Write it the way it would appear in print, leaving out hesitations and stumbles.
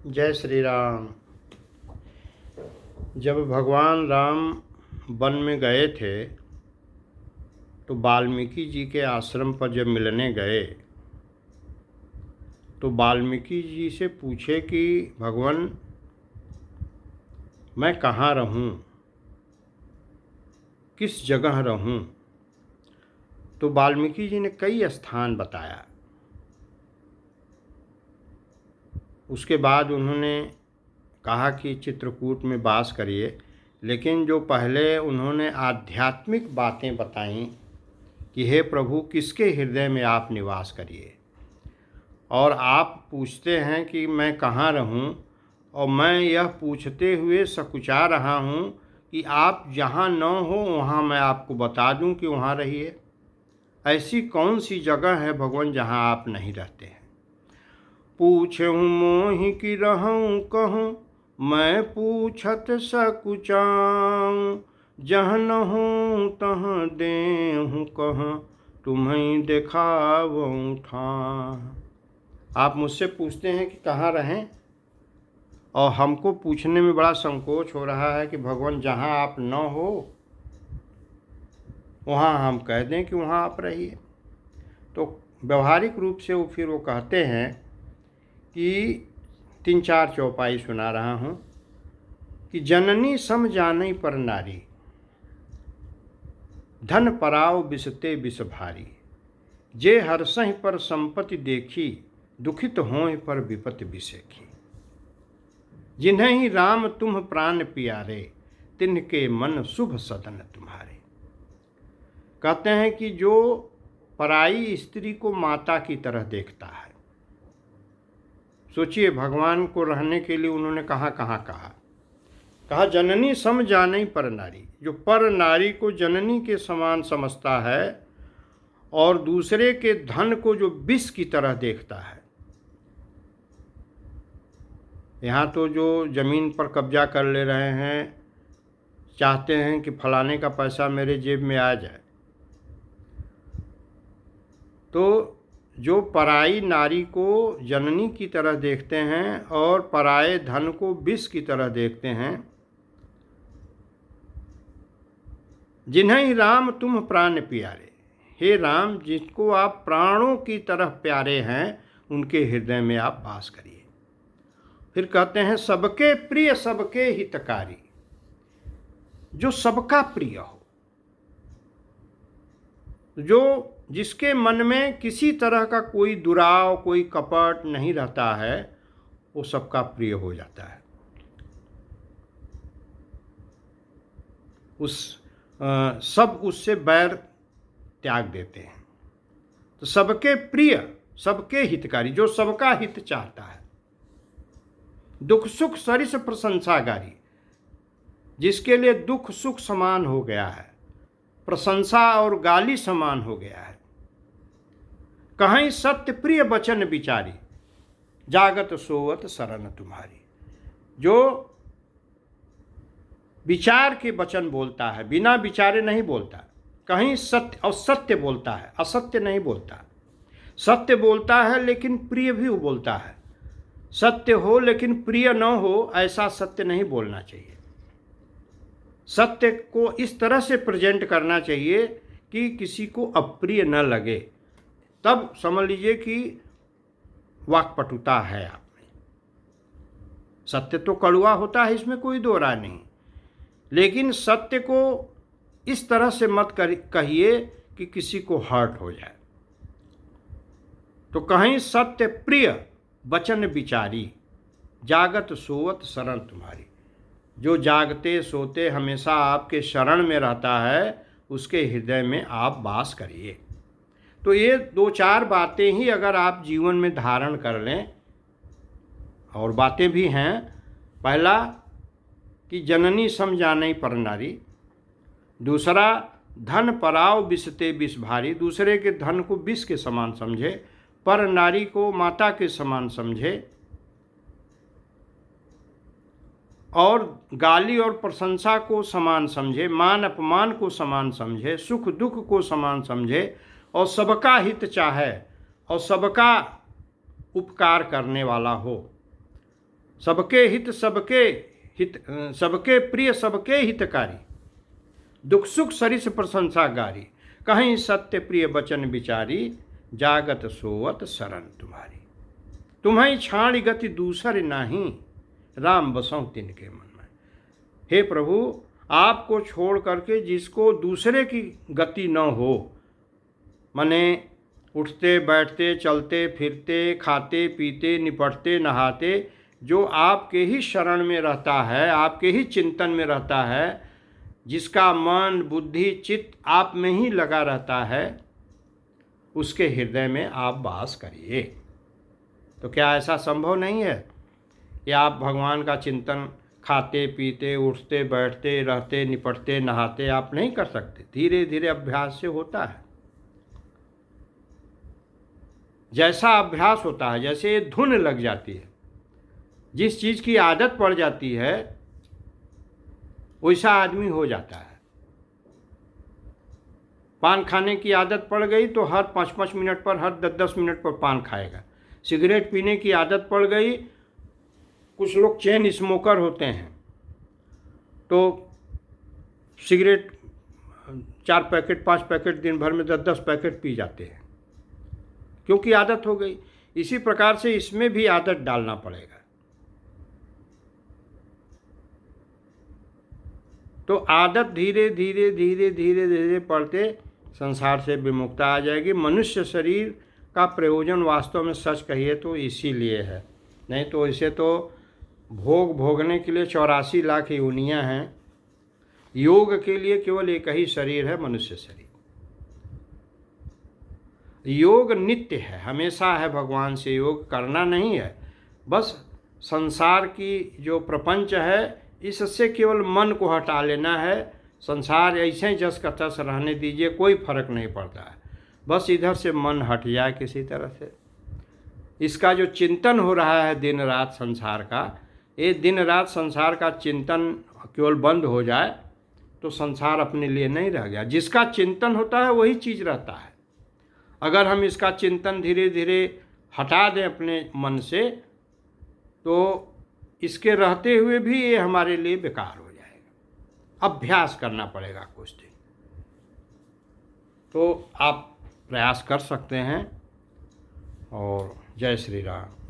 जय श्री राम। जब भगवान राम वन में गए थे तो वाल्मीकि जी के आश्रम पर जब मिलने गए तो वाल्मीकि जी से पूछे कि भगवान मैं कहाँ रहूं, किस जगह रहूं। तो वाल्मीकि जी ने कई स्थान बताया। उसके बाद उन्होंने कहा कि चित्रकूट में वास करिए, लेकिन जो पहले उन्होंने आध्यात्मिक बातें बताईं कि हे प्रभु किसके हृदय में आप निवास करिए, और आप पूछते हैं कि मैं कहाँ रहूं, और मैं यह पूछते हुए सकुचा रहा हूं कि आप जहाँ न हो वहाँ मैं आपको बता दूं कि वहाँ रहिए। ऐसी कौन सी जगह है भगवान जहाँ आप नहीं रहते हैं। पूछहूँ मोहि कि रहूँ कहूँ, मैं पूछत सकुचाऊँ। जहाँ न हूँ तहाँ देहूँ कहाँ, तुम्हें देखावऊँ ठाँ। आप मुझसे पूछते हैं कि कहाँ रहें, और हमको पूछने में बड़ा संकोच हो रहा है कि भगवान जहाँ आप न हो वहाँ हम कह दें कि वहाँ आप रहिए। तो व्यवहारिक रूप से फिर वो कहते हैं कि 3-4 चौपाई सुना रहा हूँ कि जननी सम जानै पर नारी, धन पराव बिसते बिस भारी। जे हर्षहि पर संपत्ति देखी, दुखित हों पर विपत्ति बिसेखी। जिन्हें राम तुम प्राण प्यारे, तिनके मन शुभ सदन तुम्हारे। कहते हैं कि जो पराई स्त्री को माता की तरह देखता है, सोचिए भगवान को रहने के लिए उन्होंने कहाँ कहाँ कहा जननी सम जानै पर नारी। जो पर नारी को जननी के समान समझता है और दूसरे के धन को जो विष की तरह देखता है। यहाँ तो जो ज़मीन पर कब्जा कर ले रहे हैं, चाहते हैं कि फलाने का पैसा मेरे जेब में आ जाए, तो जो पराई नारी को जननी की तरह देखते हैं और पराए धन को विष की तरह देखते हैं। जिन्हें राम तुम प्राण प्यारे, हे राम जिसको आप प्राणों की तरह प्यारे हैं उनके हृदय में आप वास करिए। फिर कहते हैं सबके प्रिय सबके हितकारी। जो सबका प्रिय हो, जो जिसके मन में किसी तरह का कोई दुराव कोई कपट नहीं रहता है, वो सबका प्रिय हो जाता है। सब उससे बैर त्याग देते हैं। तो सबके प्रिय सबके हितकारी, जो सबका हित चाहता है। दुख सुख सरिस प्रशंसागारी, जिसके लिए दुख सुख समान हो गया है, प्रशंसा और गाली समान हो गया है। कहीं सत्य प्रिय वचन विचारी, जागत सोवत शरण तुम्हारी। जो विचार के वचन बोलता है, बिना विचारे नहीं बोलता, कहीं सत्य और सत्य बोलता है, असत्य नहीं बोलता। सत्य बोलता है लेकिन प्रिय भी बोलता है। सत्य हो लेकिन प्रिय न हो, ऐसा सत्य नहीं बोलना चाहिए। सत्य को इस तरह से प्रेजेंट करना चाहिए कि किसी को अप्रिय न लगे, तब समझ लीजिए कि वाक्पटुता है आप में। सत्य तो कड़वा होता है, इसमें कोई दो राय नहीं, लेकिन सत्य को इस तरह से मत कहिए कि किसी को हर्ट हो जाए। तो कहीं सत्य प्रिय वचन विचारी, जागत सोवत शरण तुम्हारी। जो जागते सोते हमेशा आपके शरण में रहता है, उसके हृदय में आप वास करिए। तो ये 2-4 बातें ही अगर आप जीवन में धारण कर लें, और बातें भी हैं। पहला कि जननी सम जानै पर नारी। दूसरा, धन पराव बिसते बिस भारी, दूसरे के धन को विष के समान समझे, पर नारी को माता के समान समझे, और गाली और प्रशंसा को समान समझे, मान अपमान को समान समझे, सुख दुख को समान समझे, और सबका हित चाहे और सबका उपकार करने वाला हो। सबके सबके प्रिय सबके हितकारी, दुख सुख सरिस प्रशंसा गारी, कहीं सत्य प्रिय बचन विचारी, जागत सोवत शरण तुम्हारी। तुम्हें छाड़ गति दूसर नहीं, राम बसों तिनके मन में। हे प्रभु, आपको छोड़ करके जिसको दूसरे की गति न हो, माने उठते बैठते चलते फिरते खाते पीते निपटते नहाते जो आपके ही शरण में रहता है, आपके ही चिंतन में रहता है, जिसका मन बुद्धि चित्त आप में ही लगा रहता है, उसके हृदय में आप वास करिए। तो क्या ऐसा संभव नहीं है कि आप भगवान का चिंतन खाते पीते उठते बैठते रहते निपटते नहाते आप नहीं कर सकते? धीरे धीरे अभ्यास से होता है। जैसा अभ्यास होता है, जैसे धुन लग जाती है, जिस चीज़ की आदत पड़ जाती है वैसा आदमी हो जाता है। पान खाने की आदत पड़ गई तो हर 5-5 मिनट पर, हर 10-10 मिनट पर पान खाएगा। सिगरेट पीने की आदत पड़ गई, कुछ लोग चेन स्मोकर होते हैं तो सिगरेट 4 पैकेट 5 पैकेट दिन भर में 10-10 पैकेट पी जाते हैं, क्योंकि आदत हो गई। इसी प्रकार से इसमें भी आदत डालना पड़ेगा। तो आदत धीरे धीरे धीरे धीरे धीरे पड़ते संसार से विमुक्ता आ जाएगी। मनुष्य शरीर का प्रयोजन वास्तव में सच कहिए तो इसीलिए है, नहीं तो इसे तो भोग भोगने के लिए 84 लाख योनियाँ हैं। योग के लिए केवल एक ही शरीर है, मनुष्य शरीर। योग नित्य है, हमेशा है। भगवान से योग करना नहीं है, बस संसार की जो प्रपंच है इससे केवल मन को हटा लेना है। संसार ऐसे ही जस का तस रहने दीजिए, कोई फर्क नहीं पड़ता है। बस इधर से मन हट जाए किसी तरह से। इसका जो चिंतन हो रहा है दिन रात संसार का, ये दिन रात संसार का चिंतन केवल बंद हो जाए तो संसार अपने लिए नहीं रह गया। जिसका चिंतन होता है वही चीज़ रहता है। अगर हम इसका चिंतन धीरे धीरे हटा दें अपने मन से तो इसके रहते हुए भी ये हमारे लिए बेकार हो जाएगा। अभ्यास करना पड़ेगा कुछ दिन। तो आप प्रयास कर सकते हैं। और जय श्री राम।